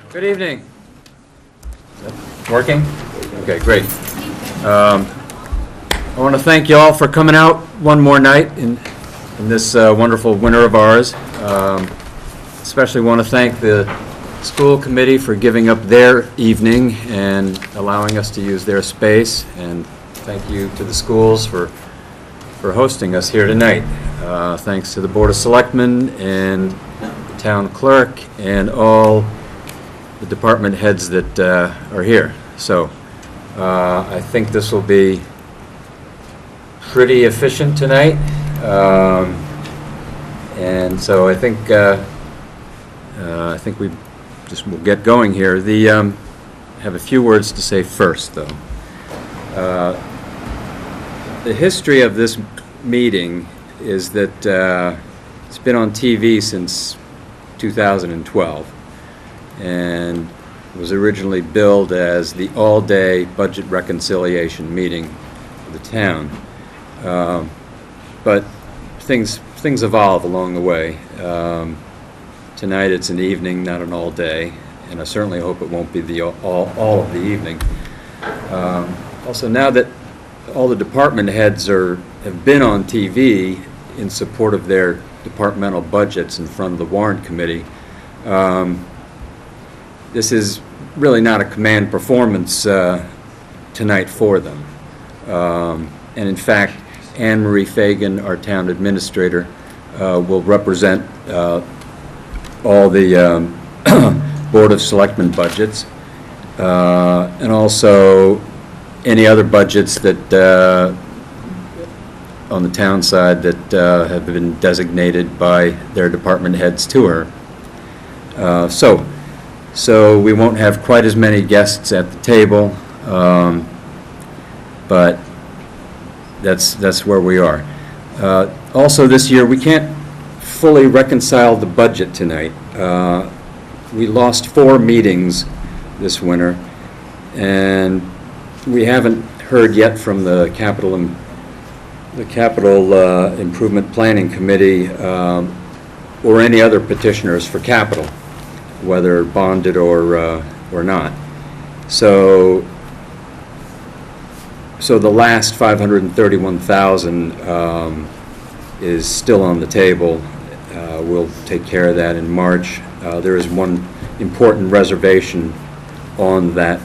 Good evening. Is that working? Okay, great. I want to thank you all for coming out one more night in this wonderful winter of ours. Especially want to thank the school committee for giving up their evening and allowing us to use their space. And thank you to the schools for hosting us here tonight. Thanks to the Board of Selectmen and the town clerk and all the department heads that are here. So I think this will be pretty efficient tonight. And so I think we just will get going here. I have a few words to say first, though. The history of this meeting is that it's been on TV since 2012 and was originally billed as the all-day budget reconciliation meeting of the town. But things evolve along the way. Tonight it's an evening, not an all-day, and I certainly hope it won't be the all of the evening. Also, now that all the department heads have been on TV in support of their departmental budgets in front of the Warrant Committee, this is really not a command performance tonight for them. And in fact, Anne Marie Fagan, our town administrator, will represent all the Board of Selectmen budgets, and also any other budgets that on the town side that have been designated by their department heads to her. So we won't have quite as many guests at the table, but that's where we are. Also this year we can't fully reconcile the budget tonight. We lost 4 meetings this winter, and we haven't heard yet from the Capital Improvement Planning Committee or any other petitioners for capital, whether bonded or not. So the last $531,000 is still on the table. We'll take care of that in March. There is one important reservation on that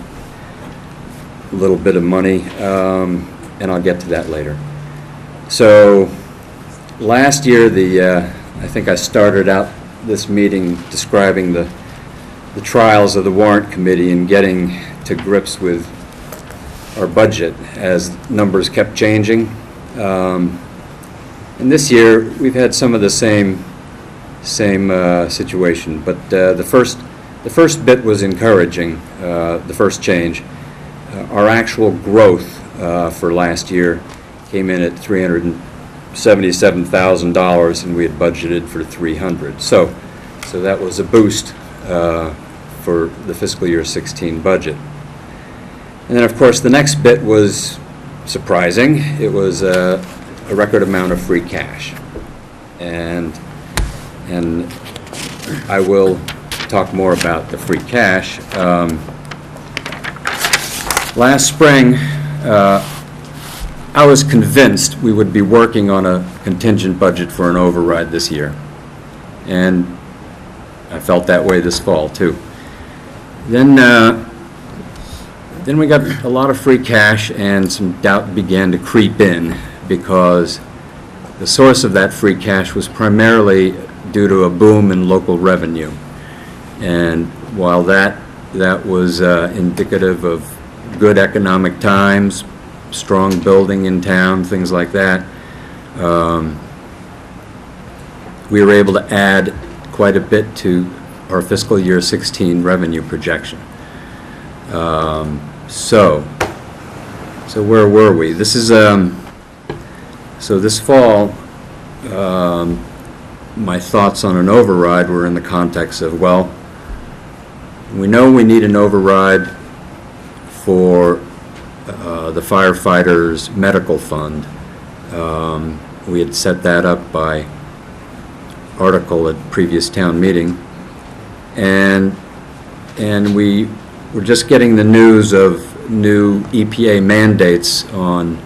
little bit of money, and I'll get to that later. So last year, I think I started out this meeting describing the trials of the Warrant Committee in getting to grips with our budget as numbers kept changing. And this year we've had some of the same situation, but the first bit was encouraging. The first change, our actual growth for last year came in at $377,000, and we had budgeted for $300,000. So that was a boost for the fiscal year 16 budget. And then, of course, the next bit was surprising. It was a record amount of free cash, and I will talk more about the free cash. Last spring, I was convinced we would be working on a contingent budget for an override this year, and I felt that way this fall too. Then we got a lot of free cash, and some doubt began to creep in because the source of that free cash was primarily due to a boom in local revenue. And while that was indicative of good economic times, strong building in town, things like that, we were able to add quite a bit to our fiscal year 16 revenue projection. So where were we? This is so this fall, my thoughts on an override were in the context of, well, we know we need an override for the firefighters' medical fund. We had set that up by article at previous town meeting, and And we were just getting the news of new EPA mandates on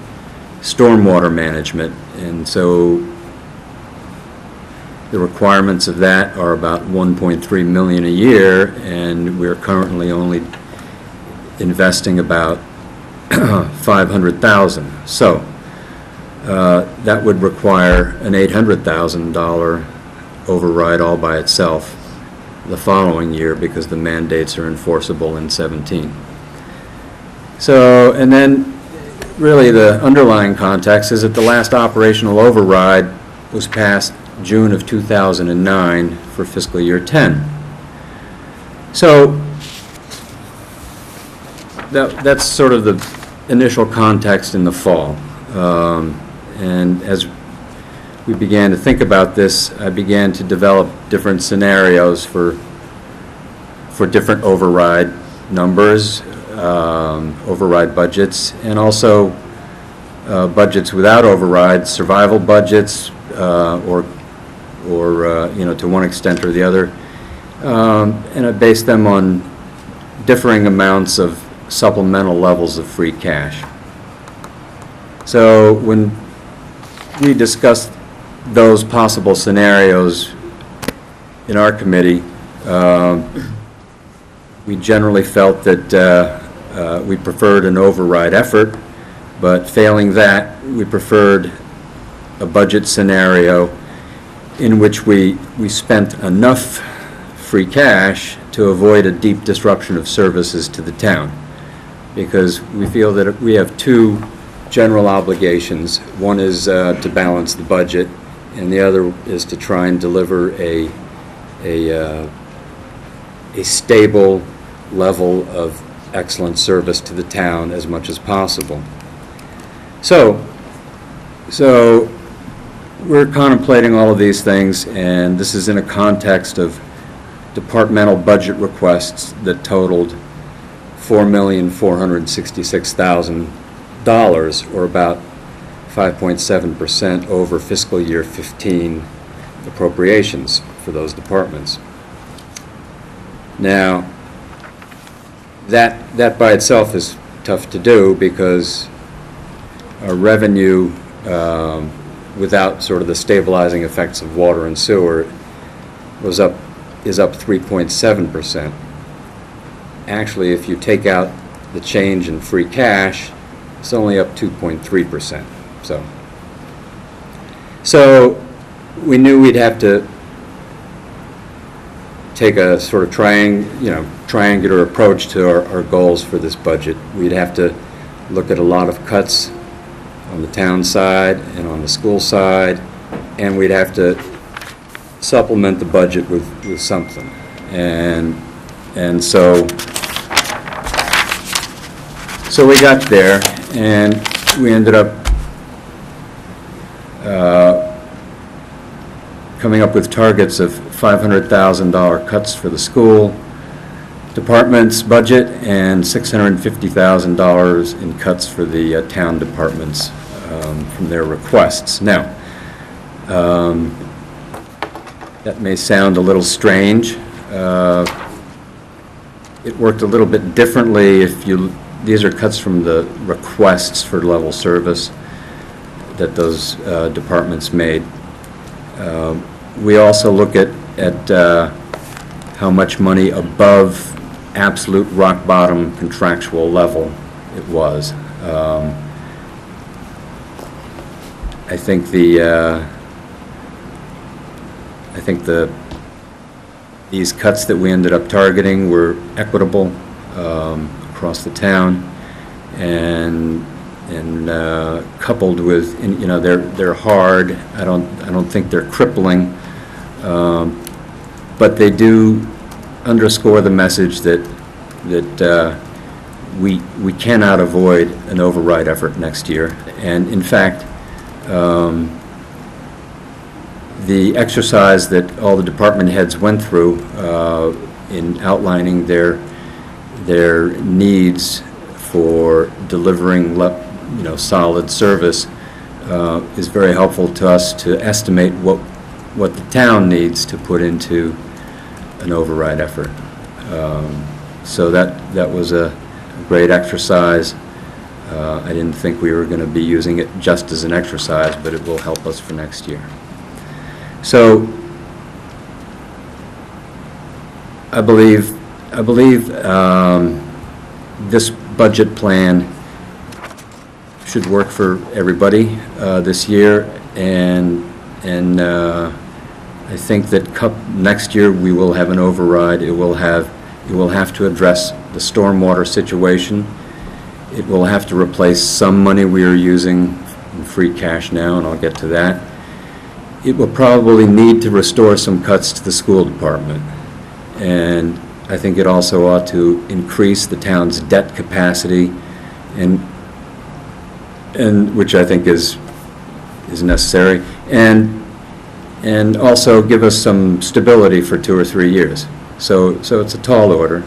stormwater management, and so the requirements of that are about $1.3 million a year, and we're currently only investing about $500,000. So that would require an $800,000 override all by itself the following year, because the mandates are enforceable in 17. So, and then really the underlying context is that the last operational override was passed June of 2009 for fiscal year 10. So that's sort of the initial context in the fall. And as we began to think about this, I began to develop different scenarios for different override numbers, override budgets, and also budgets without overrides, survival budgets, or to one extent or the other, and I based them on differing amounts of supplemental levels of free cash. So when we discussed those possible scenarios in our committee, we generally felt that we preferred an override effort, but failing that, we preferred a budget scenario in which we spent enough free cash to avoid a deep disruption of services to the town, because we feel that we have two general obligations. One is to balance the budget, and the other is to try and deliver a stable level of excellent service to the town as much as possible. So we're contemplating all of these things, and this is in a context of departmental budget requests that totaled $4,466,000, or about 5.7% over fiscal year 15 appropriations for those departments. Now, that by itself is tough to do, because our revenue, without sort of the stabilizing effects of water and sewer, is up 3.7%. Actually, if you take out the change in free cash, it's only up 2.3%. So we knew we'd have to take a sort of triangular approach to our goals for this budget. We'd have to look at a lot of cuts on the town side and on the school side, and we'd have to supplement the budget with something. And so we got there, and we ended up coming up with targets of $500,000 cuts for the school department's budget and $650,000 in cuts for the town departments from their requests. Now, that may sound a little strange. It worked a little bit differently these are cuts from the requests for level service that those departments made. We also look at how much money above absolute rock bottom contractual level it was. I think these cuts that we ended up targeting were equitable across the town, and coupled with, they're hard. I don't think they're crippling, but they do underscore the message that we cannot avoid an override effort next year. And in fact, the exercise that all the department heads went through in outlining their needs for delivering solid service is very helpful to us to estimate what the town needs to put into an override effort. So that was a great exercise. I didn't think we were going to be using it just as an exercise, but it will help us for next year. So I believe this budget plan should work for everybody this year, and I think that next year we will have an override. It will have to address the stormwater situation. It will have to replace some money we are using in free cash now, and I'll get to that. It will probably need to restore some cuts to the school department, and I think it also ought to increase the town's debt capacity, and which I think is necessary, and also give us some stability for 2 or 3 years. So it's a tall order,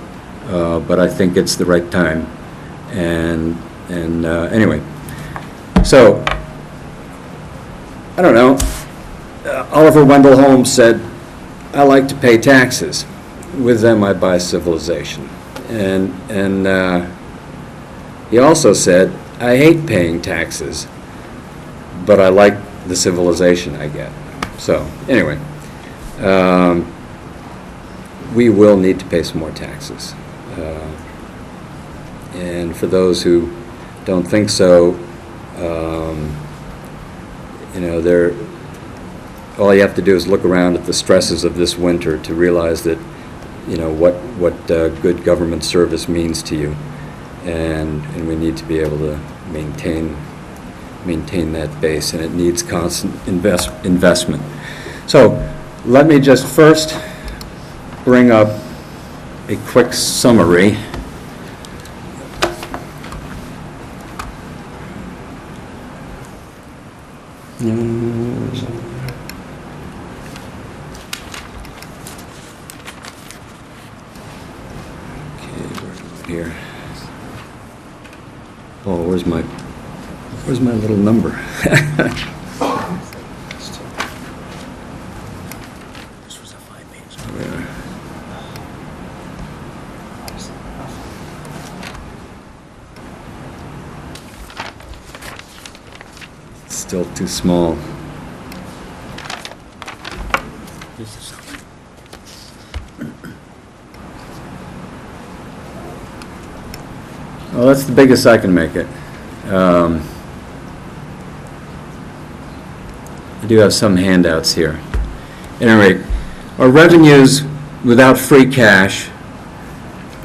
but I think it's the right time. And anyway, so I don't know. Oliver Wendell Holmes said, "I like to pay taxes. With them I buy civilization." And he also said, "I hate paying taxes, but I like the civilization I get." So anyway, we will need to pay some more taxes. And for those who don't think so, all you have to do is look around at the stresses of this winter to realize that, what good government service means to you, and we need to be able to maintain that base, and it needs constant investment. So let me just first bring up a quick summary. Here. Oh, where's my little number? This was a 5-page. Still too small. Well, that's the biggest I can make it. I do have some handouts here. At any rate, our revenues without free cash,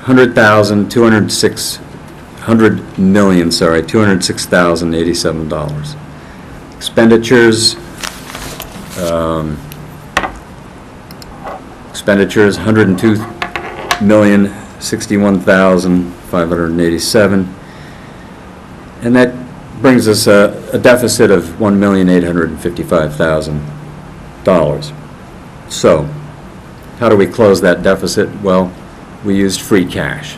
$206,087. Expenditures, $102,061,587, and that brings us a deficit of $1,855,000. So, how do we close that deficit? Well, we used free cash,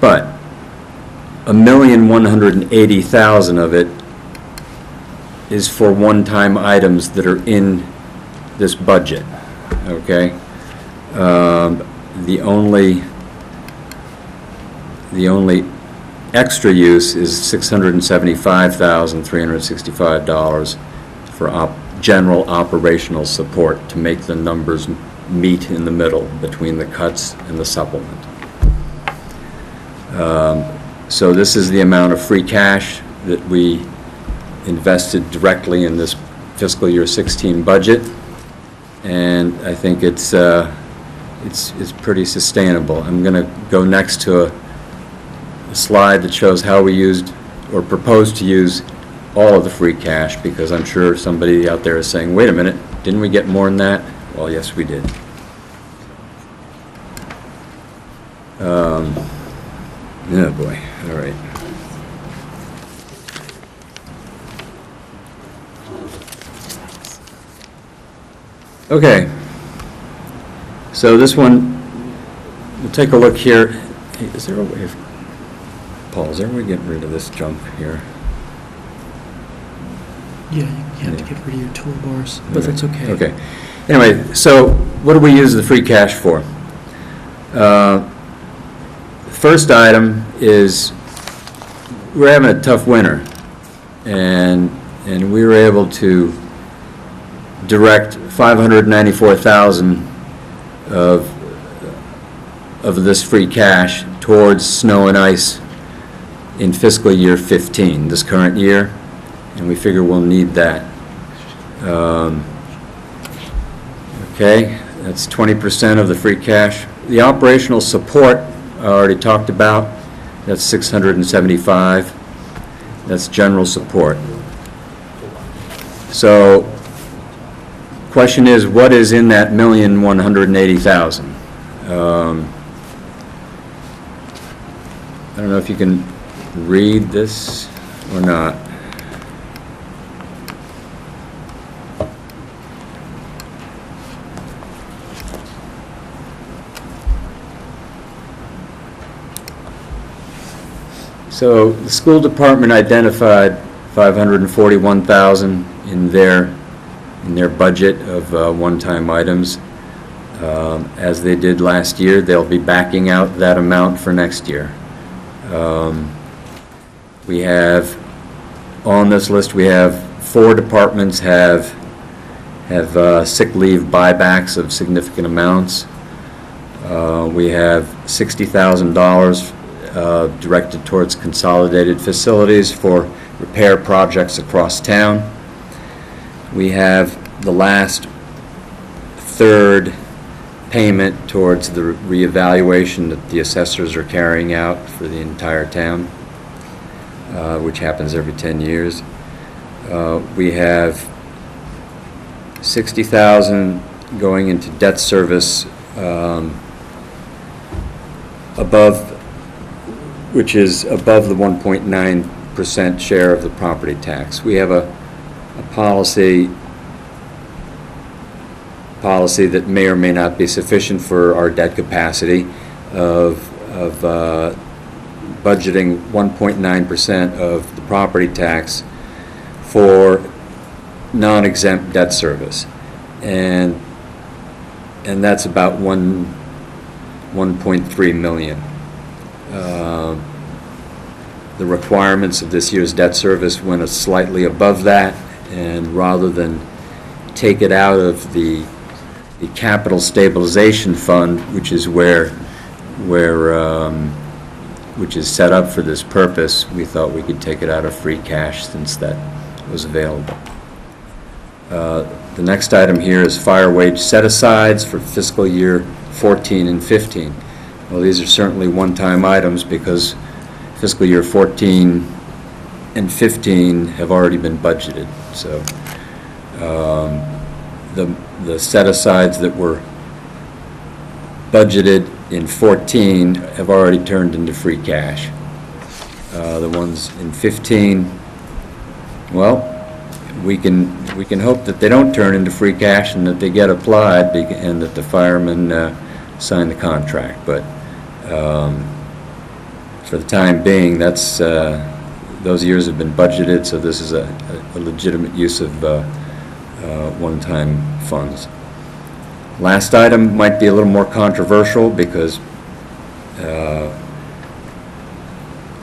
but $1,180,000 of it is for one-time items that are in this budget. Okay, the only extra use is $675,365 for general operational support to make the numbers meet in the middle between the cuts and the supplement. So this is the amount of free cash that we invested directly in this fiscal year 16 budget, and I think it's pretty sustainable. I'm going to go next to a slide that shows how we used or proposed to use all of the free cash, because I'm sure somebody out there is saying, wait a minute, didn't we get more than that? Well, yes, we did. Oh boy, all right. Okay, so this one, we'll take a look here. Hey, is there a way of, Paul, is there a way of getting rid of this junk here? Yeah, you have to get rid of your toolbars, but that's okay. Okay. Anyway, so what do we use the free cash for? First item is we're having a tough winter, and we were able to direct $594,000 of this free cash towards snow and ice in fiscal year 15, this current year, and we figure we'll need that. Okay, that's 20% of the free cash. The operational support I already talked about, that's 675. That's general support. So, question is, what is in that $1,180,000? I don't know if you can read this or not. So the school department identified $541,000 in their budget of one-time items. As they did last year, they'll be backing out that amount for next year. We have, on this list, we have 4 departments have sick leave buybacks of significant amounts. We have $60,000 directed towards consolidated facilities for repair projects across town. We have the last third payment towards the reevaluation that the assessors are carrying out for the entire town, which happens every 10 years. We have $60,000 going into debt service which is above the 1.9% share of the property tax. We have a policy that may or may not be sufficient for our debt capacity of budgeting 1.9% of the property tax for non-exempt debt service, and that's about $1.3 million. The requirements of this year's debt service went slightly above that, and rather than take it out of the capital stabilization fund, which is which is set up for this purpose, we thought we could take it out of free cash since that was available. The next item here is fire wage set-asides for fiscal year 14 and 15. Well, these are certainly one-time items because fiscal year 14 and 15 have already been budgeted. So the set-asides that were budgeted in 14 have already turned into free cash. The ones in 15, well, we can hope that they don't turn into free cash and that they get applied and that the firemen sign the contract. But for the time being, that's those years have been budgeted, so this is a legitimate use of one-time funds. Last item might be a little more controversial because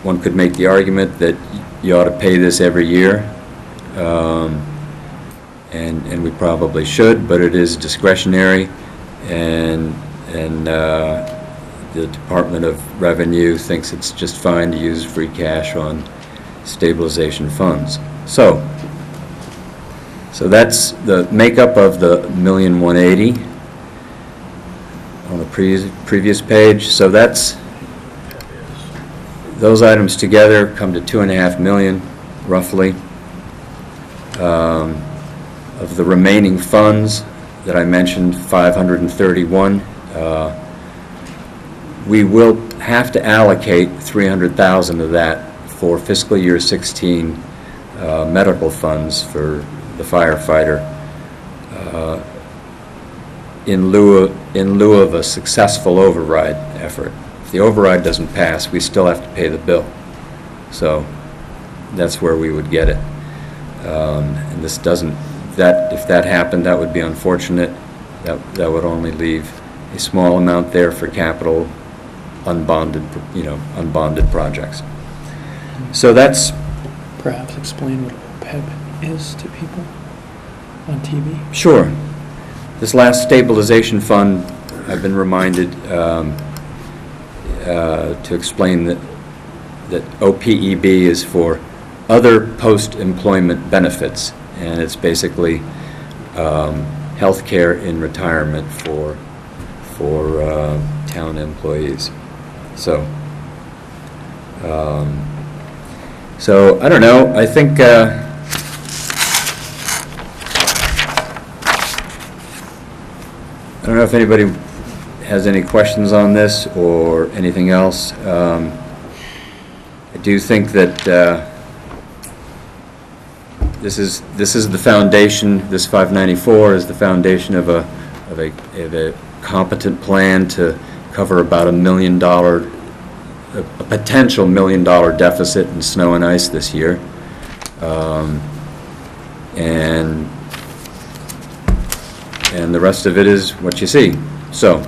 one could make the argument that you ought to pay this every year, and we probably should, but it is discretionary, and the Department of Revenue thinks it's just fine to use free cash on stabilization funds. So that's the makeup of the $1,180,000 on the previous page. So those items together come to $2.5 million, roughly. Of the remaining funds that I mentioned, 531. We will have to allocate $300,000 of that for fiscal year 16 medical funds for the firefighter in lieu of a successful override effort. If the override doesn't pass, we still have to pay the bill. So that's where we would get it. And this doesn't. If that happened, that would be unfortunate. That would only leave a small amount there for capital unbonded, unbonded projects. So that's, Perhaps explain what OPEB is to people on TV. sure. This last stabilization fund, I've been reminded to explain that OPEB is for other post-employment benefits, and it's basically health care in retirement for town employees. So I don't know. I think I don't know if anybody has any questions on this or anything else. I do think that this is the foundation. This 594 is the foundation of a competent plan to cover about a potential $1 million deficit in snow and ice this year, and the rest of it is what you see. So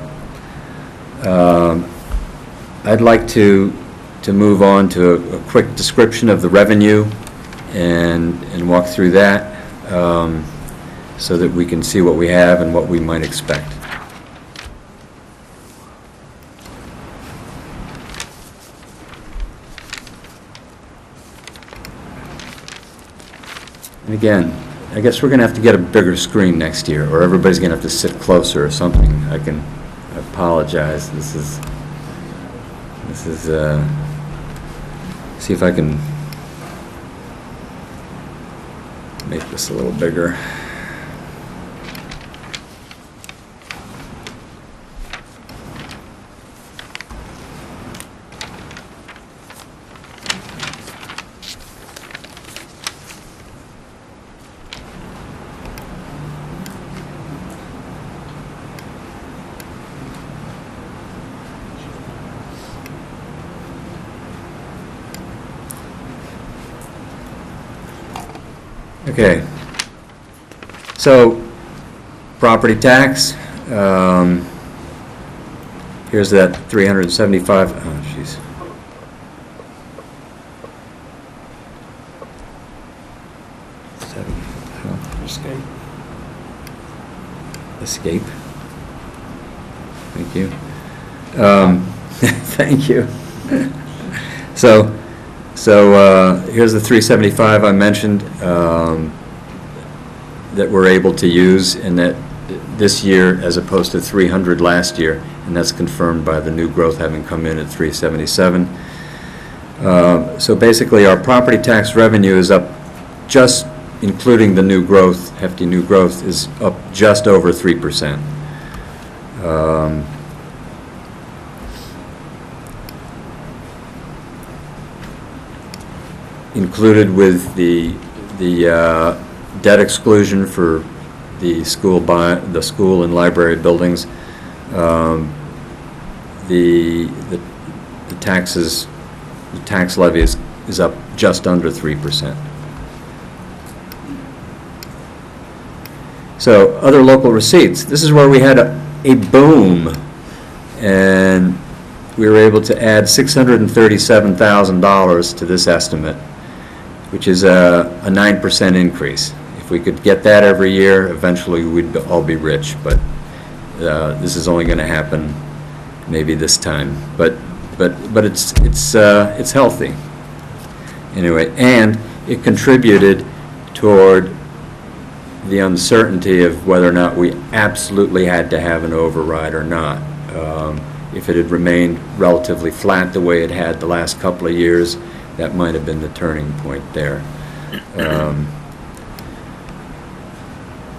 I'd like to move on to a quick description of the revenue and walk through that so that we can see what we have and what we might expect. And again, I guess we're going to have to get a bigger screen next year, or everybody's going to have to sit closer or something. I apologize. This is see if I can make this a little bigger. Okay, so property tax, here's that 375, oh jeez. Escape. Thank you. Thank you. So here's the 375 I mentioned that we're able to use in that this year as opposed to 300 last year, and that's confirmed by the new growth having come in at 377. So basically our property tax revenue is up, just including the new growth, hefty new growth, is up just over 3%. Included with the debt exclusion for the school and library buildings, the tax levy is up just under 3%. So other local receipts. This is where we had a boom, and we were able to add $637,000 to this estimate, which is a 9% increase. If we could get that every year, eventually we'd all be rich, but this is only going to happen maybe this time. But it's healthy anyway, and it contributed toward the uncertainty of whether or not we absolutely had to have an override or not. If it had remained relatively flat the way it had the last couple of years, that might have been the turning point there.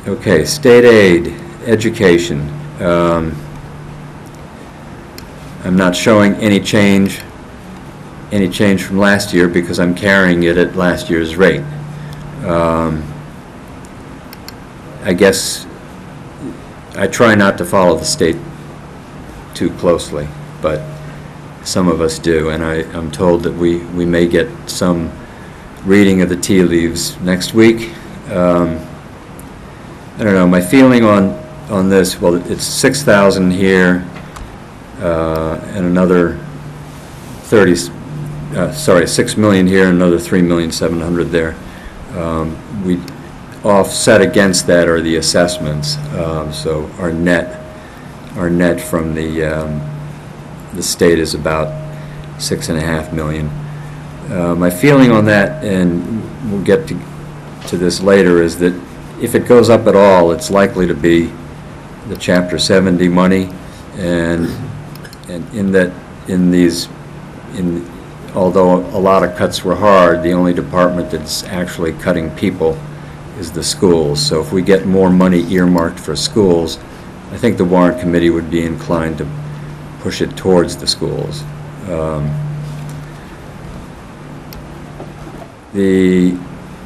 Okay, state aid, education. I'm not showing any change from last year because I'm carrying it at last year's rate. I guess I try not to follow the state too closely, but some of us do, and I'm told that we may get some reading of the tea leaves next week. I don't know, my feeling on on this, well, it's 6,000 here, and another 6 million here, and another 3,700,000 there. We offset against that are the assessments. So our net from the state is about 6.5 million. My feeling on that, and we'll get to this later, is that if it goes up at all, it's likely to be the Chapter 70 money, and although a lot of cuts were hard, the only department that's actually cutting people is the schools. So if we get more money earmarked for schools, I think the Warrant Committee would be inclined to push it towards the schools. The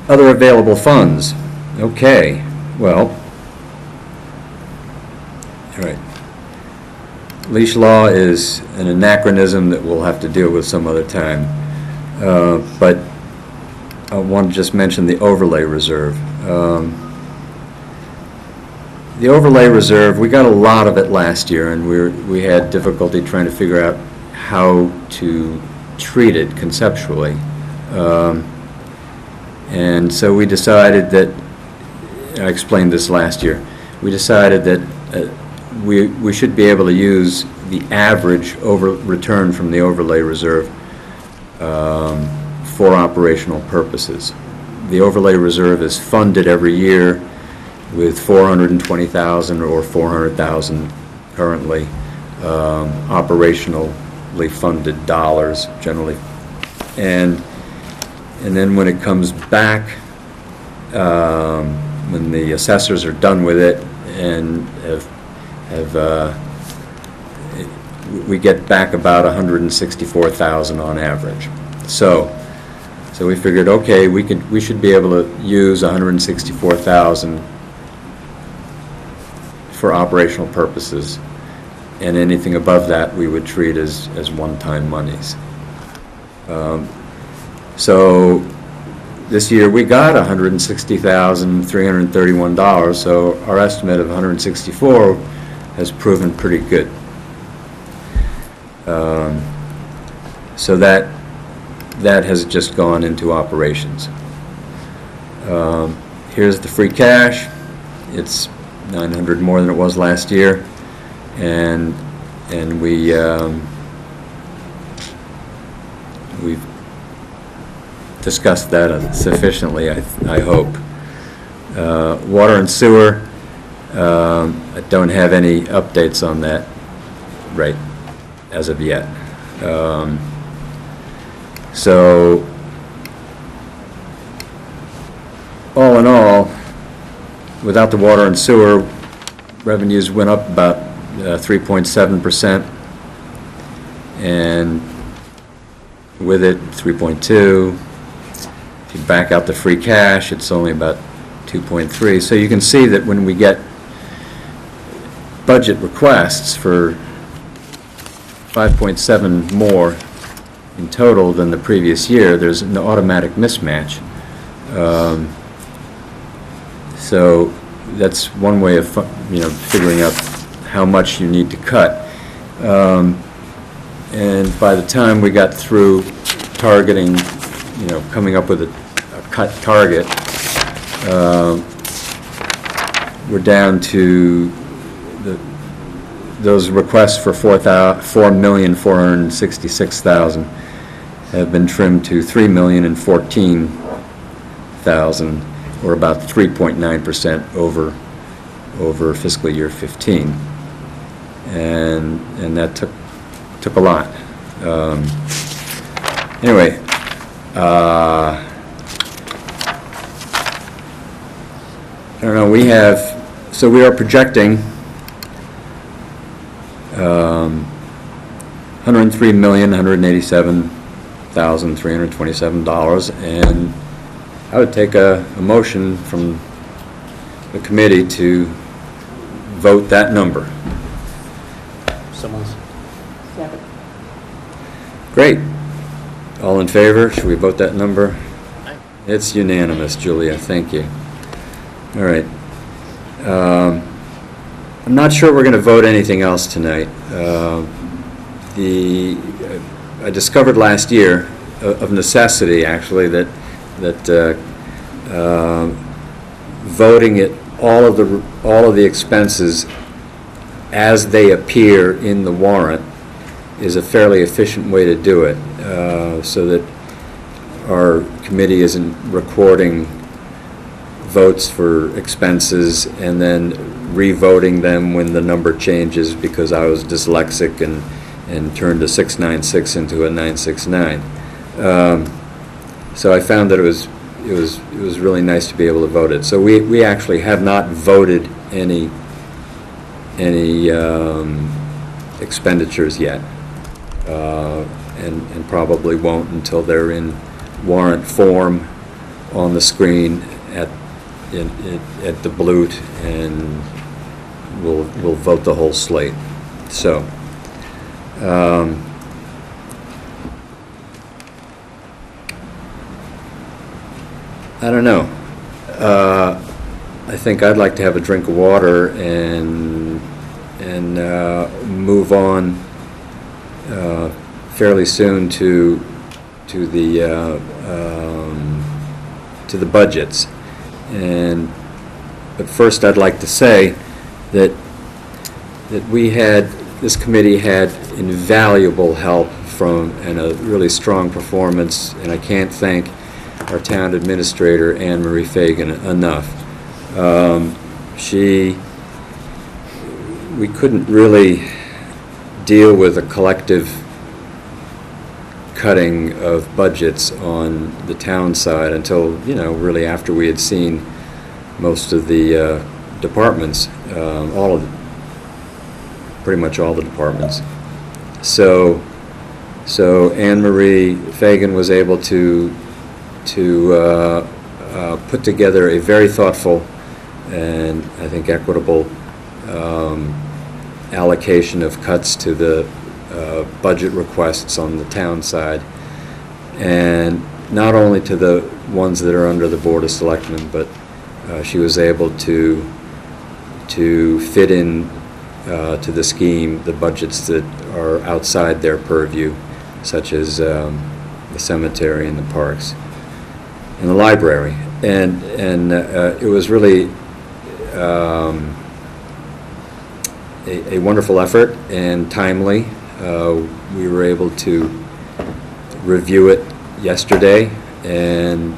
other available funds. Okay, well, all right. Leash law is an anachronism that we'll have to deal with some other time. But I want to just mention the overlay reserve. The overlay reserve, we got a lot of it last year, and we had difficulty trying to figure out how to treat it conceptually. And so we decided that, I explained this last year, we decided that we should be able to use the average return from the overlay reserve for operational purposes. The overlay reserve is funded every year with $420,000 or $400,000 currently operationally funded dollars generally, and then when it comes back, when the assessors are done with it and we get back about $164,000 on average. So we figured, okay, we should be able to use $164,000 for operational purposes, and anything above that we would treat as one-time monies. So this year we got $160,331, so our estimate of $164 has proven pretty good. So that has just gone into operations. Here's the free cash. It's 900 more than it was last year, and we've discussed that sufficiently, I hope. Water and sewer, I don't have any updates on that right as of yet. So all in all, without the water and sewer, revenues went up about 3.7%, and with it 3.2. If you back out the free cash, it's only about 2.3. So you can see that when we get budget requests for 5.7 more in total than the previous year, there's an automatic mismatch. So that's one way of figuring out how much you need to cut. And by the time we got through targeting, coming up with a cut target, we're down to those requests for $4,466,000 have been trimmed to $3,014,000, or about 3.9% over fiscal year 15, and that took a lot. Anyway, I don't know. We are projecting $103,187,327, and I would take a motion from the committee to vote that number. Someone's. Second. Great. All in favor? Should we vote that number? Aye. It's unanimous, Julia. Thank you. All right. I'm not sure we're going to vote anything else tonight. I discovered last year, of necessity actually, that voting it, all of the expenses as they appear in the warrant is a fairly efficient way to do it, so that our committee isn't recording votes for expenses and then re-voting them when the number changes because I was dyslexic and turned a 696 into a 969. So I found that it was really nice to be able to vote it. So we actually have not voted any expenditures yet, and probably won't until they're in warrant form on the screen at the Blute, and we'll vote the whole slate. So I don't know. I think I'd like to have a drink of water and move on fairly soon to the budgets. But first, I'd like to say that this committee had invaluable help from and a really strong performance, and I can't thank our town administrator, Anne Marie Fagan, enough. We couldn't really deal with a collective cutting of budgets on the town side until, really after we had seen most of the departments, pretty much all the departments. So Anne Marie Fagan was able to put together a very thoughtful and I think equitable allocation of cuts to the budget requests on the town side, and not only to the ones that are under the Board of Selectmen, but she was able to fit in to the scheme the budgets that are outside their purview, such as the cemetery and the parks and the library, and it was really a wonderful effort and timely. We were able to review it yesterday, and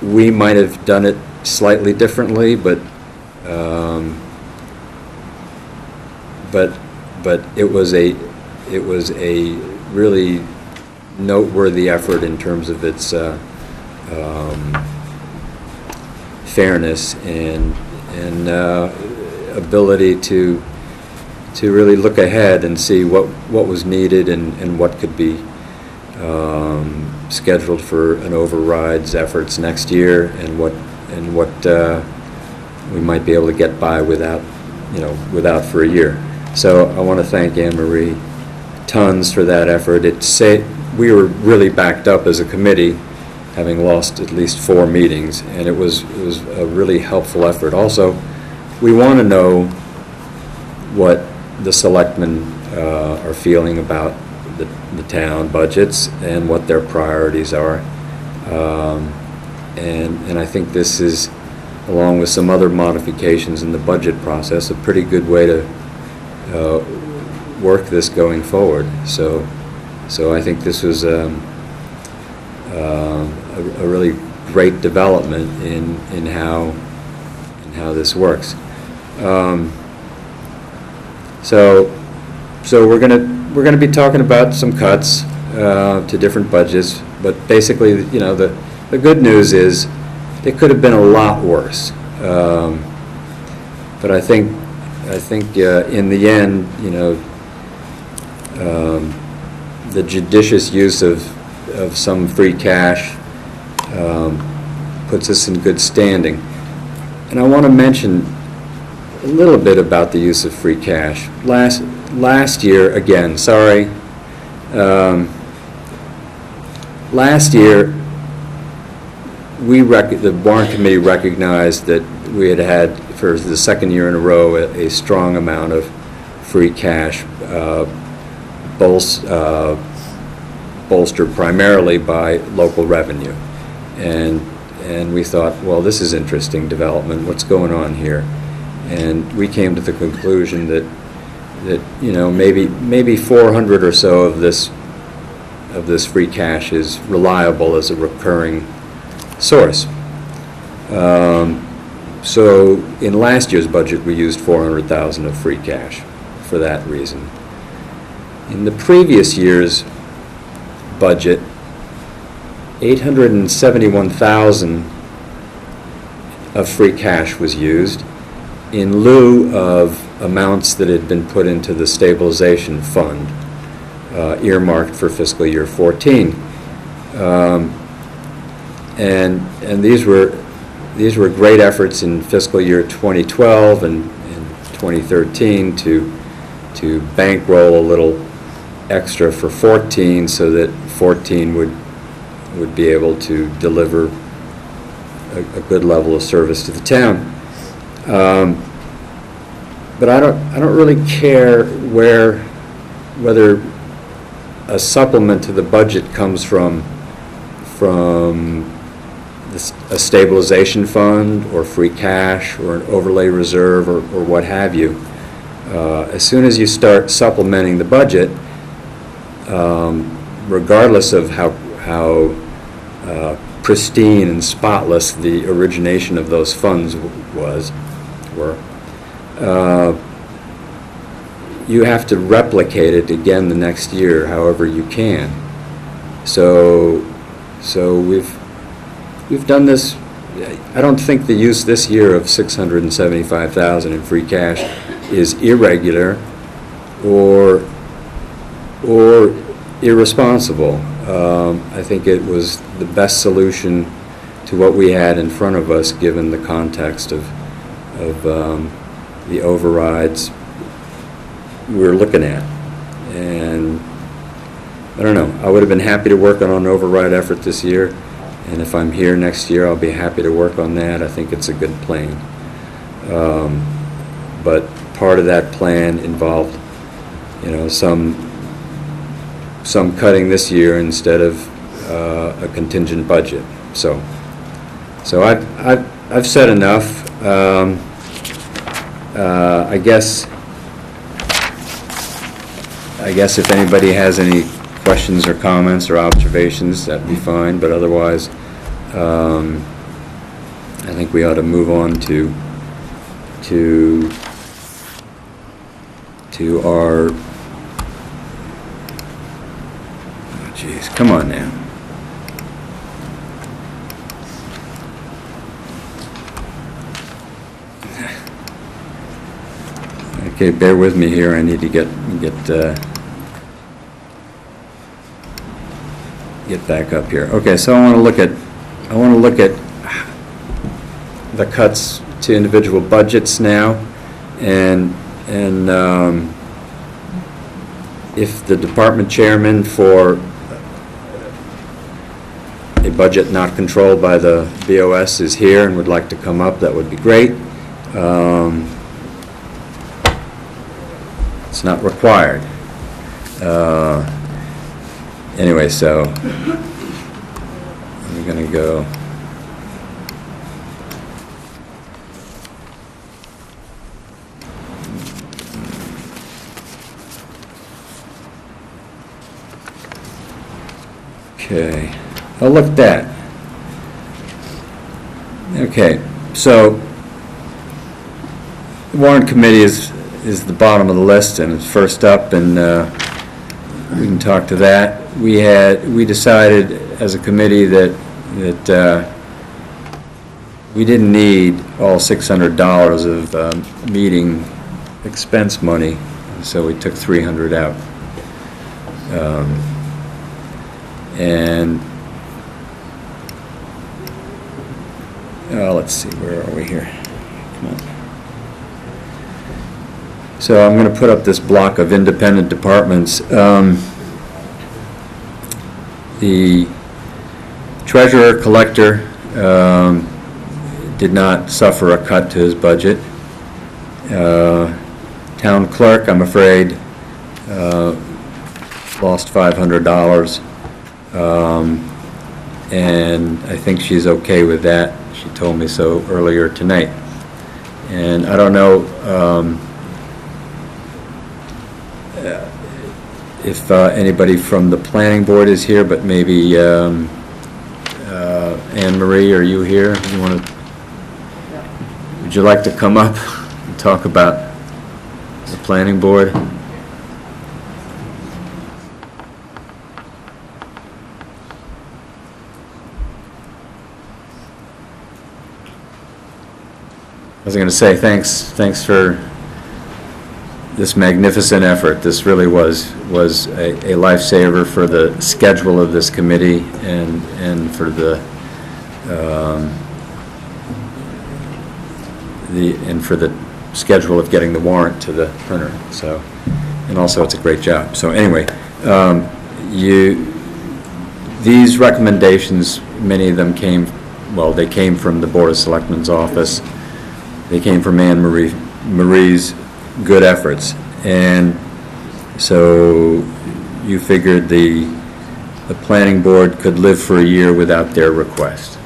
we might have done it slightly differently, but it was a really noteworthy effort in terms of its fairness and ability to really look ahead and see what was needed and what could be scheduled for an override's efforts next year, and what we might be able to get by without for a year. So I want to thank Anne Marie tons for that effort. We were really backed up as a committee, having lost at least 4 meetings, and it was a really helpful effort. Also, we want to know what the selectmen are feeling about the town budgets and what their priorities are, and I think this is, along with some other modifications in the budget process, a pretty good way to work this going forward. So I think this was a really great development in how this works. So we're gonna be talking about some cuts to different budgets, but basically, the good news is it could have been a lot worse. But I think in the end, the judicious use of some free cash puts us in good standing. And I want to mention a little bit about the use of free cash. Last year, again, sorry. Last year, the Warrant Committee recognized that we had for the second year in a row, a strong amount of free cash, bolstered primarily by local revenue. And we thought, well, this is interesting development. What's going on here? And we came to the conclusion that you know, maybe 400 or so of this free cash is reliable as a recurring source. So in last year's budget, we used $400,000 of free cash for that reason. In the previous year's budget, $871,000 of free cash was used in lieu of amounts that had been put into the stabilization fund, earmarked for fiscal year 14. And these were great efforts in fiscal year 2012 and 2013 to bankroll a little extra for 14 so that 14 would be able to deliver a good level of service to the town. But I don't really care whether a supplement to the budget comes from a stabilization fund or free cash or an overlay reserve or what have you. As soon as you start supplementing the budget, regardless of how pristine and spotless the origination of those funds were, you have to replicate it again the next year, however you can. So we've done this. I don't think the use this year of $675,000 in free cash is irregular or irresponsible. I think it was the best solution to what we had in front of us, given the context of the overrides we're looking at. And I don't know, I would have been happy to work on an override effort this year, and if I'm here next year, I'll be happy to work on that. I think it's a good plan. But part of that plan involved, you know, some cutting this year instead of a contingent budget. So I've said enough. I guess if anybody has any questions or comments or observations, that'd be fine. But otherwise, I think we ought to move on to our. Oh, geez, come on now. Okay, bear with me here. I need to get back up here. Okay, so I want to look at the cuts to individual budgets now, and if the department chairman for a budget not controlled by the BOS is here and would like to come up, that would be great. It's not required. Anyway, so I'm going to go. Okay, I'll look at that. Okay, so the Warrant Committee is the bottom of the list and it's first up, and we can talk to that. We decided as a committee that we didn't need all $600 of meeting expense money, so we took $300 out. And let's see, where are we here? Come on. So I'm going to put up this block of independent departments. The treasurer collector did not suffer a cut to his budget. Town clerk, I'm afraid, lost $500. And I think she's okay with that. She told me so earlier tonight. And I don't know if anybody from the planning board is here, but maybe Anne Marie, are you here? You want to? Would you like to come up and talk about the planning board? I was going to say thanks for this magnificent effort. This really was a lifesaver for the schedule of this committee and for the schedule of getting the warrant to the printer. So, and also it's a great job. So anyway, these recommendations, many of them came from the Board of Selectmen's office. They came from Anne Marie's good efforts, and so you figured the planning board could live for a year without their request.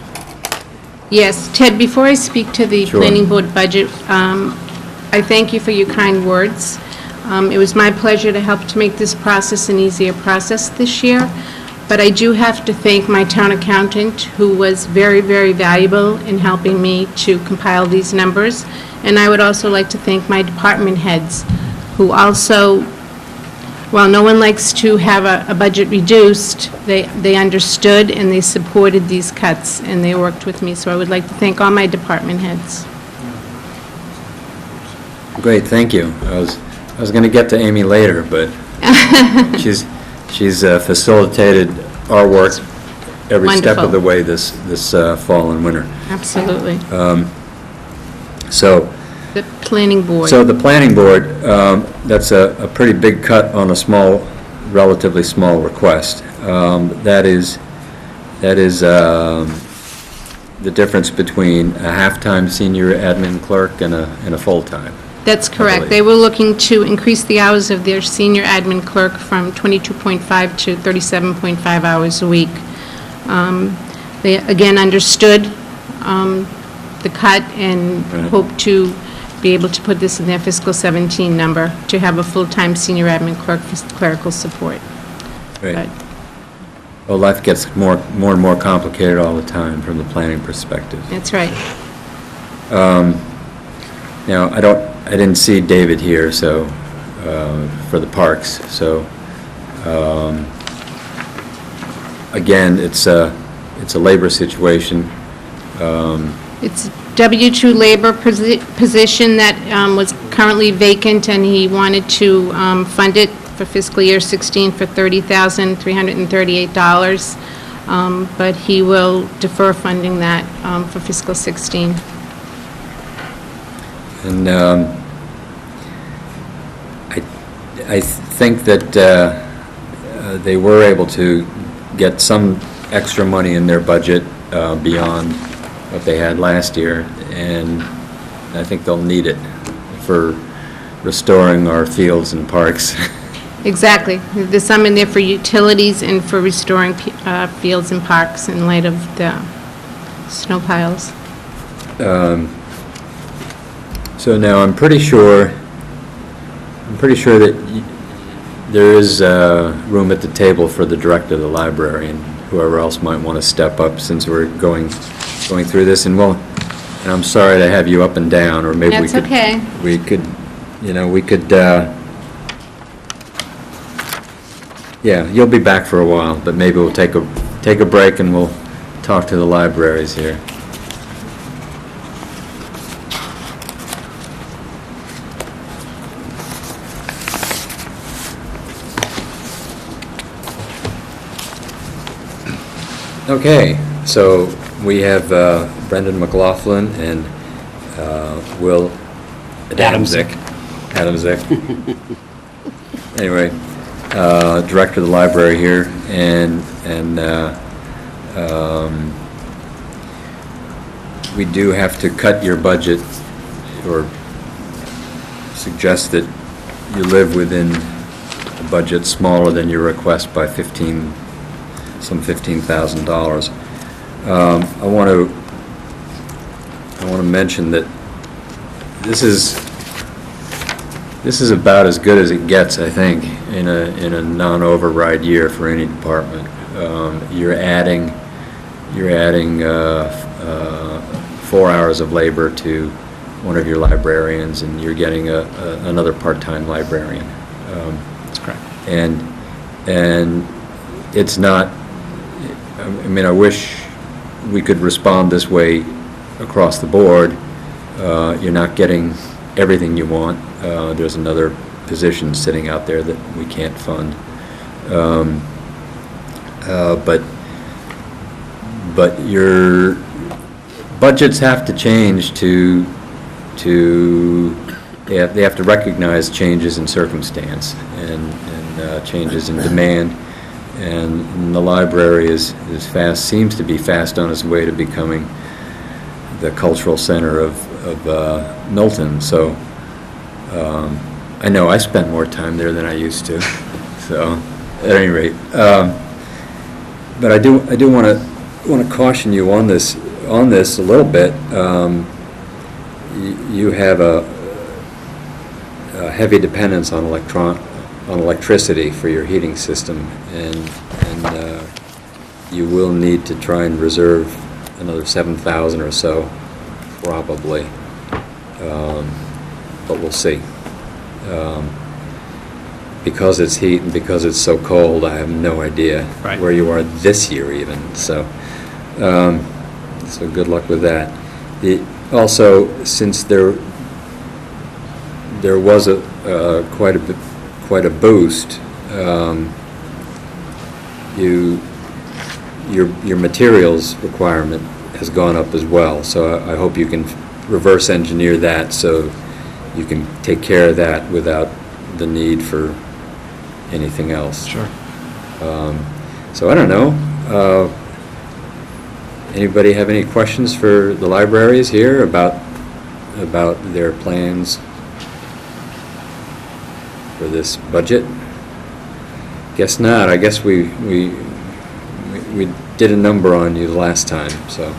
Yes, Ted, before I speak to the Sure. planning board budget, I thank you for your kind words. It was my pleasure to help to make this process an easier process this year, but I do have to thank my town accountant, who was very, very valuable in helping me to compile these numbers. And I would also like to thank my department heads, who also, while no one likes to have a budget reduced, they understood and they supported these cuts, and they worked with me. So I would like to thank all my department heads. Great, thank you. I was going to get to Amy later, but she's facilitated our work every step Wonderful. of the way this fall and winter. Absolutely. So The planning board. So the planning board, that's a pretty big cut on a relatively small request. That is the difference between a half-time senior admin clerk and a full-time. That's correct. believe. They were looking to increase the hours of their senior admin clerk from 22.5 to 37.5 hours a week. They, again, understood the cut and Right. hope to be able to put this in their fiscal 17 number, to have a full-time senior admin clerk for clerical support. Right. But Well, life gets more and more complicated all the time from the planning perspective. that's right. Now, I didn't see David here, so, for the parks, so, again, it's a labor situation. It's W-2 labor position that was currently vacant, and he wanted to fund it for fiscal year 16 for $30,338, but he will defer funding that for fiscal 16. And I think that they were able to get some extra money in their budget beyond what they had last year, and I think they'll need it for restoring our fields and parks. Exactly. There's some in there for utilities and for restoring fields and parks in light of the snow piles. So now I'm pretty sure that there is room at the table for the director of the library and whoever else might want to step up, since we're going through this. And I'm sorry to have you up and down, or maybe That's okay. we could, yeah, you'll be back for a while, but maybe we'll take a break and we'll talk to the libraries here. Okay, so we have Brendan McLaughlin and Will Adamczyk. Anyway, director of the library here, and we do have to cut your budget, or suggest that you live within a budget smaller than your request by some $15,000. I want to mention that this is about as good as it gets, I think, in a non-override year for any department. You're adding 4 hours of labor to one of your librarians, and you're getting another part-time librarian. That's correct. And it's not, I mean, I wish we could respond this way across the board. You're not getting everything you want. There's another position sitting out there that we can't fund. But your budgets have to change they have to recognize changes in circumstance and changes in demand. And the library seems to be fast on its way to becoming the cultural center of Milton. So I know I spent more time there than I used to. So at any rate, but I do want to caution you on this a little bit. You have a heavy dependence on electricity for your heating system, and you will need to try and reserve another 7,000 or so, probably. But we'll see. Because it's heat and because it's so cold, I have no idea where you are this year even. So good luck with that. Also, since there was quite a boost, your materials requirement has gone up as well. So I hope you can reverse engineer that so you can take care of that without the need for anything else. Sure. So I don't know. Anybody have any questions for the libraries here about their plans for this budget? Guess not. I guess we did a number on you the last time, so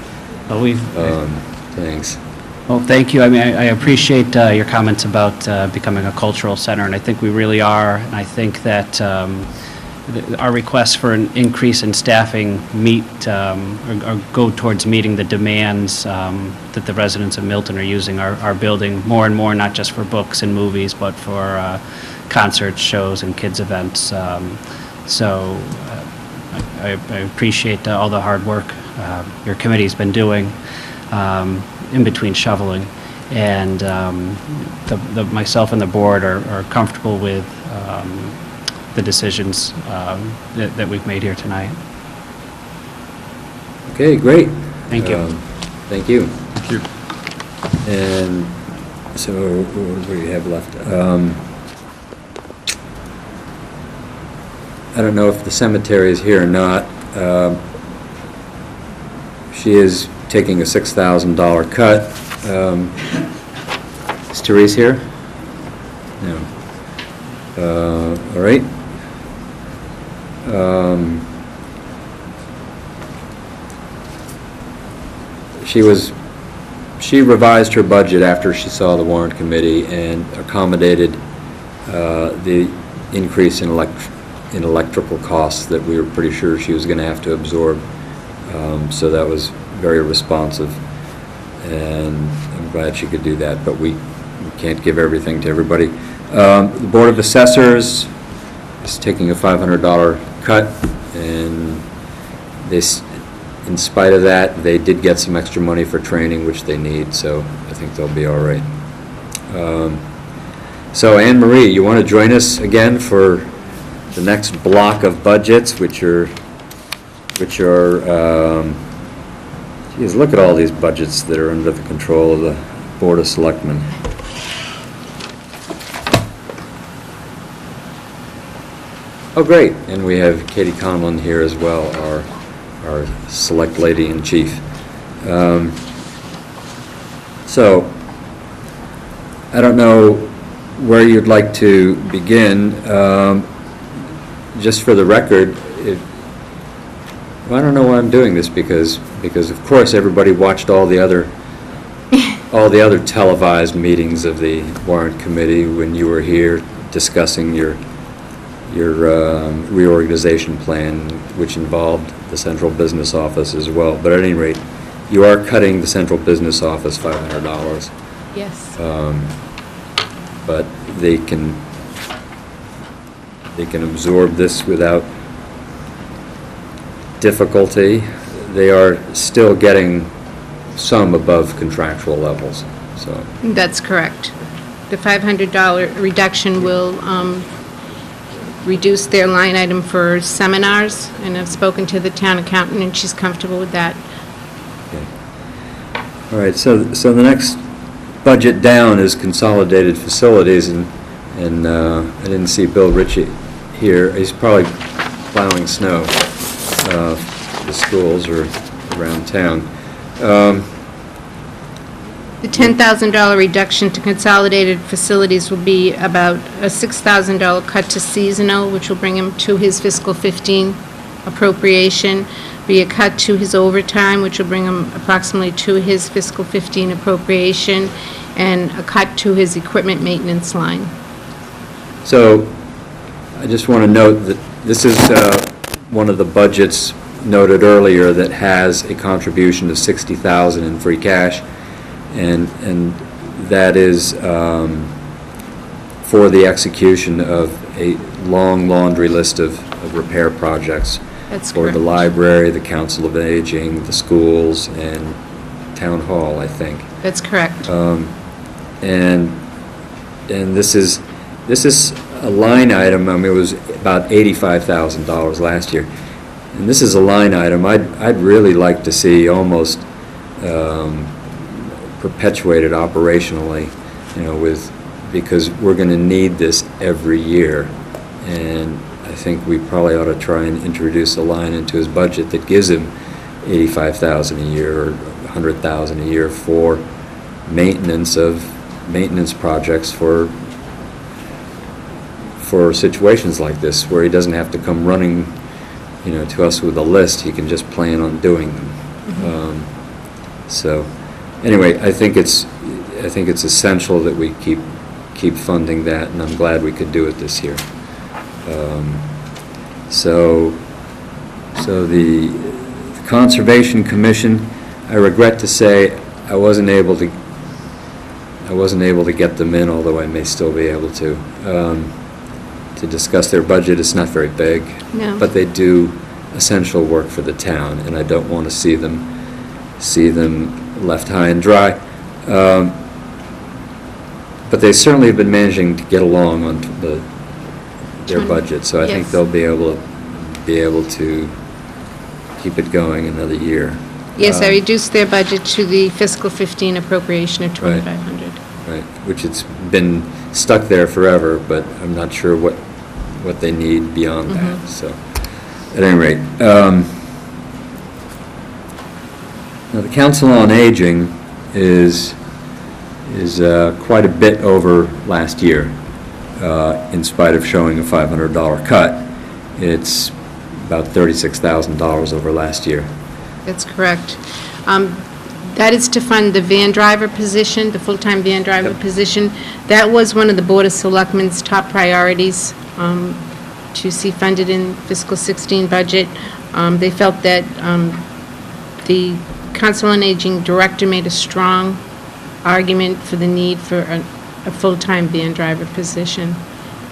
thanks. Well, thank you. I mean, I appreciate your comments about becoming a cultural center, and I think we really are. And I think that our requests for an increase in staffing or go towards meeting the demands that the residents of Milton are using our building more and more, not just for books and movies, but for concerts, shows, and kids events. So I appreciate all the hard work your committee's been doing in between shoveling, and myself and the board are comfortable with the decisions that we've made here tonight. Okay, great. Thank you. Thank you. Thank you. And so what do we have left? I don't know if the cemetery is here or not. She is taking a $6,000 cut. Is Therese here? No. All right. She revised her budget after she saw the Warrant Committee and accommodated the increase in electrical costs that we were pretty sure she was going to have to absorb. So that was very responsive, and I'm glad she could do that, but we can't give everything to everybody. The Board of Assessors is taking a $500 cut, and in spite of that, they did get some extra money for training, which they need, so I think they'll be all right. So Anne Marie, you want to join us again for the next block of budgets, which are geez, look at all these budgets that are under the control of the Board of Selectmen. Oh, great, and we have Katie Conlon here as well, our Select Lady in Chief. So, I don't know where you'd like to begin. Just for the record, I don't know why I'm doing this, because of course everybody watched all the other televised meetings of the Warrant Committee when you were here discussing your reorganization plan, which involved the central business office as well. But at any rate, you are cutting the central business office $500. Yes. But they can absorb this without difficulty. They are still getting some above contractual levels, so. That's correct. The $500 reduction will reduce their line item for seminars, and I've spoken to the town accountant, and she's comfortable with that. Okay. All right, so the next budget down is consolidated facilities, and I didn't see Bill Ritchie here. He's probably plowing snow the schools or around town. The $10,000 reduction to consolidated facilities will be about a $6,000 cut to seasonal, which will bring him to his fiscal 15 appropriation, be a cut to his overtime, which will bring him approximately to his fiscal 15 appropriation, and a cut to his equipment maintenance line. So I just want to note that this is one of the budgets noted earlier that has a contribution of $60,000 in free cash, and that is for the execution of a long laundry list of repair projects. That's for correct. the library, the Council of Aging, the schools, and Town Hall, I think. That's correct. And this is a line item. I mean, it was about $85,000 last year, and this is a line item I'd really like to see almost perpetuated operationally, because we're going to need this every year, and I think we probably ought to try and introduce a line into his budget that gives him $85,000 a year or $100,000 a year for maintenance projects for situations like this, where he doesn't have to come running, to us with a list. He can just plan on doing them. So, anyway, I think it's essential that we keep funding that, and I'm glad we could do it this year. So the Conservation Commission, I regret to say, I wasn't able to get them in, although I may still be able to discuss their budget. It's not very big, No. but they do essential work for the town, and I don't want to see them left high and dry. But they certainly have been managing to get along on their budget, so I think Yes. they'll be able to keep it going another year. Yes, I reduced their budget to the fiscal 15 appropriation of $2,500. Right, which it's been stuck there forever, but I'm not sure what they need beyond that, so, at any rate. Now, the Council on Aging is quite a bit over last year, in spite of showing a $500 cut. It's about $36,000 over last year. That's correct. That is to fund the van driver position, the full-time van driver Yep. position. That was one of the Board of Selectmen's top priorities to see funded in fiscal 16 budget. They felt that the Council on Aging Director made a strong argument for the need for a full-time van driver position.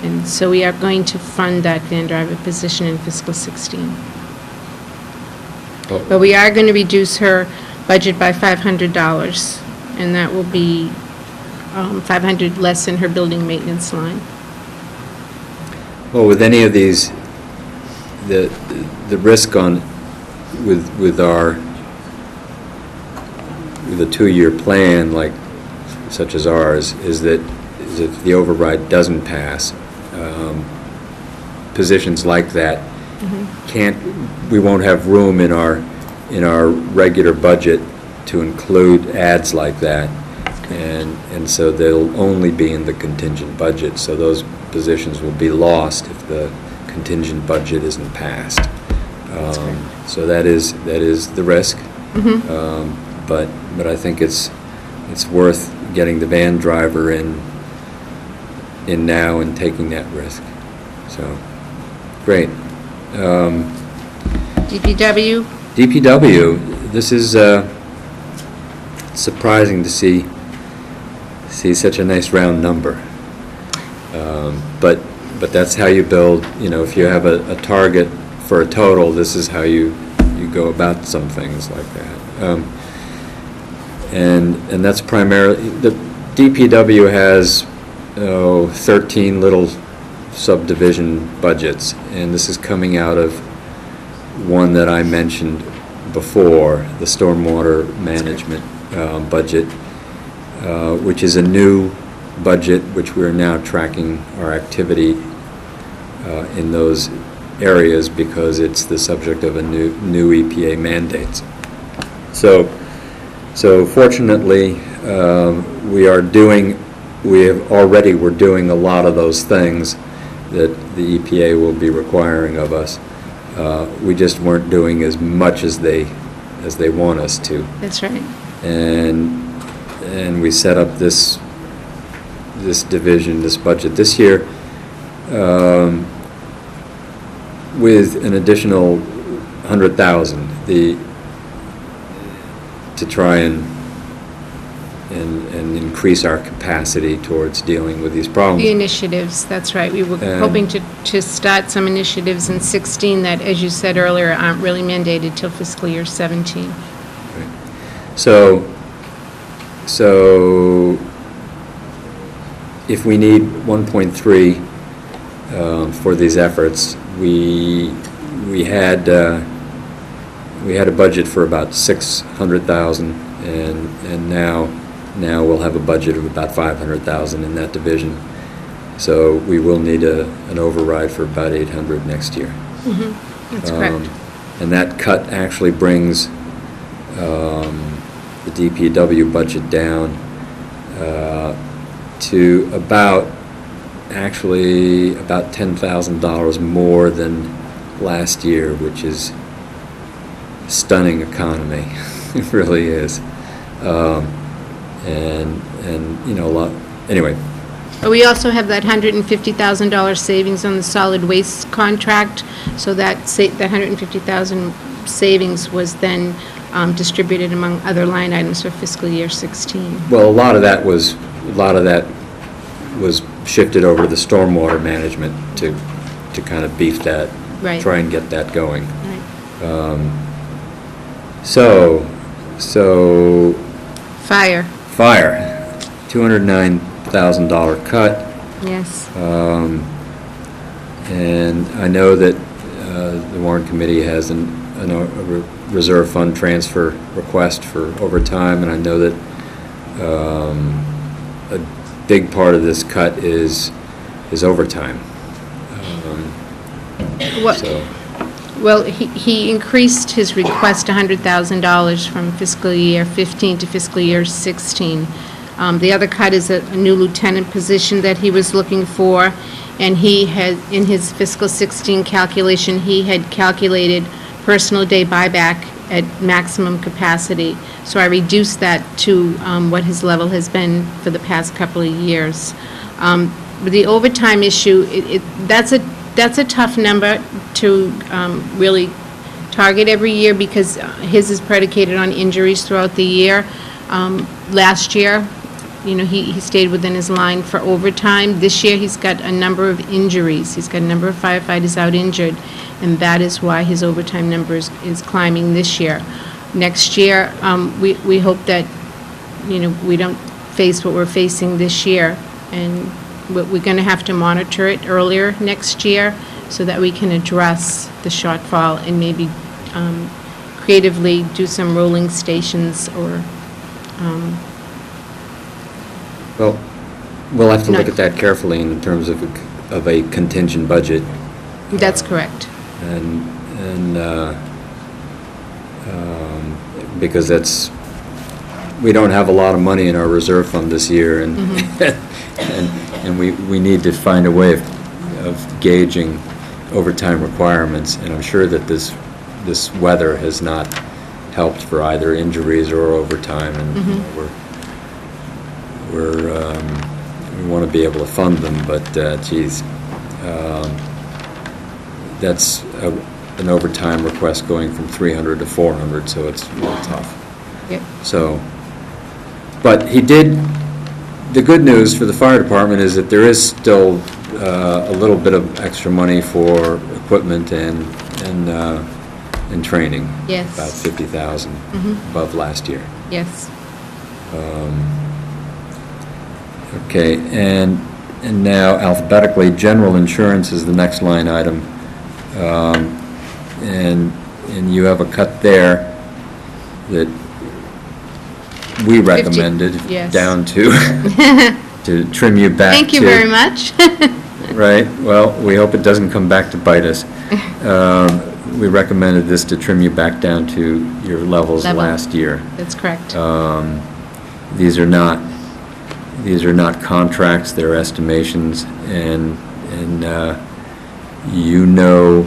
And so we are going to fund that van driver position in fiscal 16. But we are going to reduce her budget by $500, and that will be $500 less in her building maintenance line. Well, with any of these, the risk with a 2-year plan such as ours is that if the override doesn't pass, positions like that we won't have room in our regular budget to include ads like that, and so they'll only be in the contingent budget, so those positions will be lost if the contingent budget isn't passed. So that is the risk. But I think it's worth getting the van driver in now and taking that risk. So, great. DPW? DPW, this is surprising to see such a nice round number. But that's how you build, if you have a target for a total, this is how you go about some things like that. And that's primarily, the DPW has 13 little subdivision budgets, and this is coming out of one that I mentioned before, the stormwater management budget, which is a new budget, which we're now tracking our activity in those areas because it's the subject of a new EPA mandates. So fortunately, we're doing a lot of those things that the EPA will be requiring of us. We just weren't doing as much as they want us to. That's right. And we set up this division, this budget this year, with an additional $100,000 to try and increase our capacity towards dealing with these problems. The initiatives, that's right. We were hoping to start some initiatives in 16 that, as you said earlier, aren't really mandated till fiscal year 17. Right. So if we need 1.3 for these efforts, we had a budget for about $600,000, and now we'll have a budget of about $500,000 in that division. So we will need an override for about $800 next year. That's correct. And that cut actually brings the DPW budget down to about $10,000 more than last year, which is stunning economy. It really is. And a lot, anyway. But we also have that $150,000 savings on the solid waste contract, so that the $150,000 savings was then distributed among other line items for fiscal year 16. Well, a lot of that was shifted over to the stormwater management to kind of beef that, Right. try and get that going. Right. So Fire, $209,000 cut. yes. And I know that the Warrant Committee has a reserve fund transfer request for overtime, and I know that a big part of this cut is overtime. Well, he increased his request $100,000 from fiscal year 15 to fiscal year 16. The other cut is a new lieutenant position that he was looking for, and he had, in his fiscal 16 calculation, he had calculated personal day buyback at maximum capacity. So I reduced that to what his level has been for the past couple of years. But the overtime issue, that's a tough number to really target every year because his is predicated on injuries throughout the year. Last year, he stayed within his line for overtime. This year, he's got a number of injuries. He's got a number of firefighters out injured, and that is why his overtime number is climbing this year. Next year, we hope that, we don't face what we're facing this year, and we're going to have to monitor it earlier next year so that we can address the shortfall and maybe creatively do some rolling stations or... Well, we'll have to look at that carefully in terms of a contingent budget. That's correct. And because that's we don't have a lot of money in our reserve fund this year, and, and we need to find a way of gauging overtime requirements, and I'm sure that this weather has not helped for either injuries or overtime, and you know, we want to be able to fund them, but geez, that's an overtime request going from 300 to 400, so it's real tough. Yep. So, but he did, the good news for the fire department is that there is still a little bit of extra money for equipment and training. Yes. About 50,000 above last year. Yes. Okay, and now alphabetically, general insurance is the next line item. And you have a cut there that we recommended. Yes. Down to, to trim you back to. Thank you very much. Right, well, we hope it doesn't come back to bite us. We recommended this to trim you back down to your levels Level. last year. That's correct. These are not contracts, they're estimations, and you know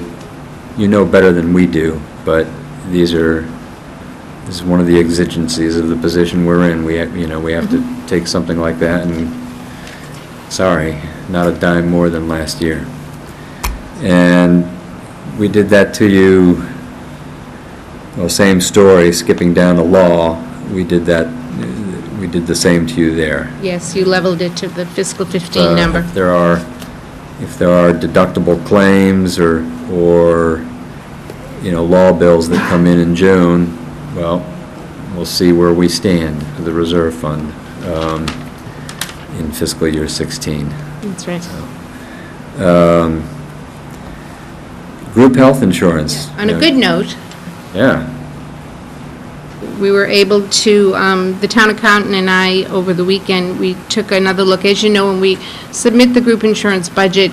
better than we do, but this is one of the exigencies of the position we're in. We have to take something like that, and sorry, not a dime more than last year. And we did that to you, well, same story, skipping down the law, we did the same to you there. Yes, you leveled it to the fiscal 15 number. If there are deductible claims or law bills that come in June, well, we'll see where we stand for the reserve fund in fiscal year 16. That's right. Group health insurance. On a good note, Yeah. we were able to, the town accountant and I, over the weekend, we took another look. As you know, when we submit the group insurance budget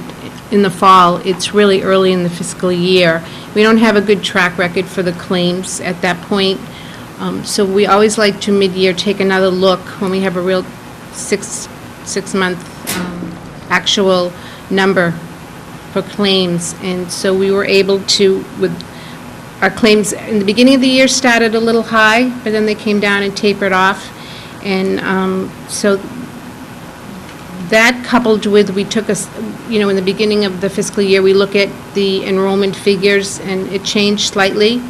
in the fall, it's really early in the fiscal year. We don't have a good track record for the claims at that point. So we always like to mid-year take another look when we have a real six-month actual number for claims. And so we were able to, with our claims in the beginning of the year started a little high, but then they came down and tapered off. And so that coupled with, we took in the beginning of the fiscal year, we look at the enrollment figures, and it changed slightly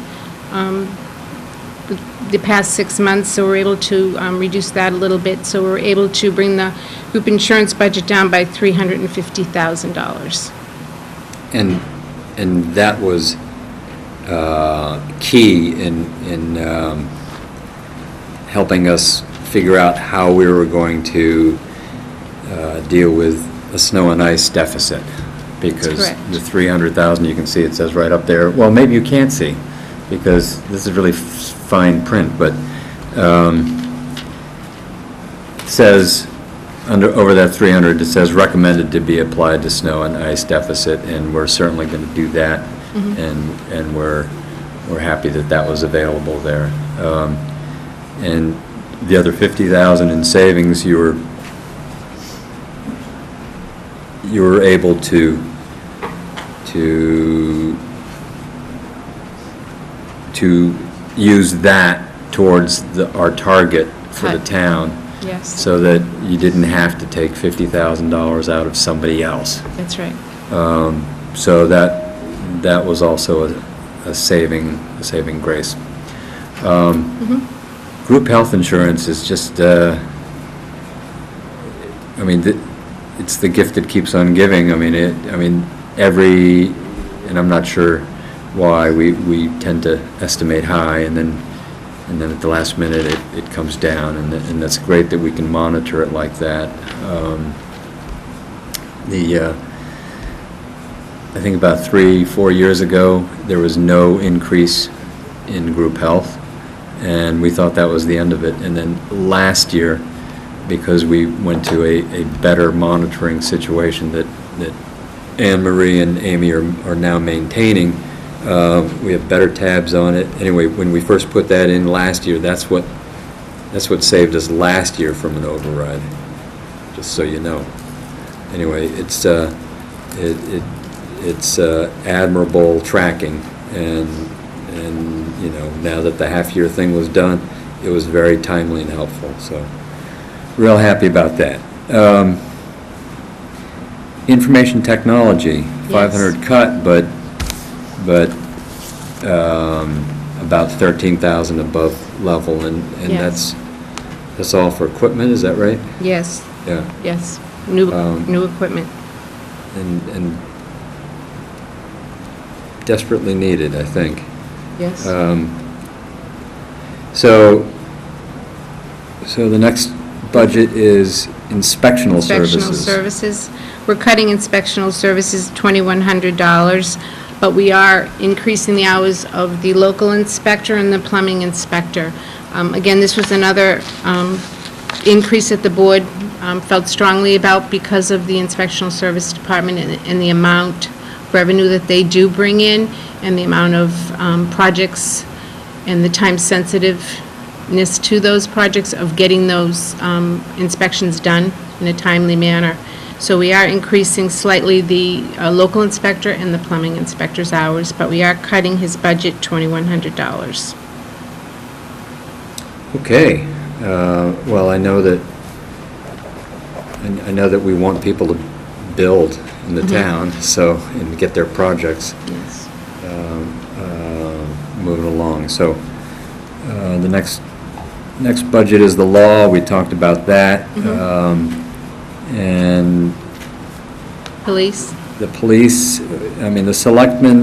the past 6 months, so we're able to reduce that a little bit. So we're able to bring the group insurance budget down by $350,000. And that was key in helping us figure out how we were going to deal with a snow and ice deficit. Because correct. the 300,000, you can see it says right up there, well, maybe you can't see, because this is really fine print, but it says over that 300, it says recommended to be applied to snow and ice deficit, and we're certainly going to do that, and we're happy that was available there. And the other 50,000 in savings, you were able to use that towards our target for the Cut. town. Yes, So that you didn't have to take $50,000 out of somebody else. that's right. So that was also a saving grace. Group health insurance is just, it's the gift that keeps on giving. And I'm not sure why we tend to estimate high, and then at the last minute it comes down, and that's great that we can monitor it like that. I think about 3-4 years ago, there was no increase in group health, and we thought that was the end of it. And then last year, because we went to a better monitoring situation that Anne Marie and Amy are now maintaining, we have better tabs on it. Anyway, when we first put that in last year, that's what That's what saved us last year from an override, just so you know. Anyway, it's admirable tracking, and, you know, now that the half-year thing was done, it was very timely and helpful, so real happy about that. Information technology, 500 cut, but about 13,000 above level, and Yes. that's all for equipment, is that right? Yes, Yeah, yes, new Um, equipment. and desperately needed, I think. Yes. So the next budget is inspectional services. Inspectional services. We're cutting inspectional services $2,100, but we are increasing the hours of the local inspector and the plumbing inspector. Again, this was another increase that the board felt strongly about because of the inspectional service department and the amount of revenue that they do bring in, and the amount of projects and the time sensitiveness to those projects of getting those inspections done in a timely manner. So we are increasing slightly the local inspector and the plumbing inspector's hours, but we are cutting his budget $2,100. Okay, well, I know that we want people to build in the town, so, and get their projects Yes. moving along. So the next budget is the law. We talked about that. And Police? the police, I mean, the selectmen,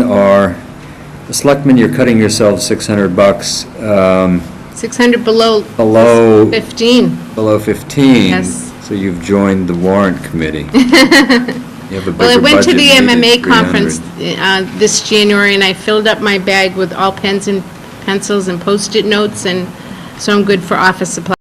you're cutting yourselves $600, 600 below below 15. 15. Yes. So you've joined the warrant committee. You have a Well, I bigger went to budget, the you needed MMA 300. conference this January, and I filled up my bag with all pens and pencils and Post-it notes, and so I'm good for office supplies.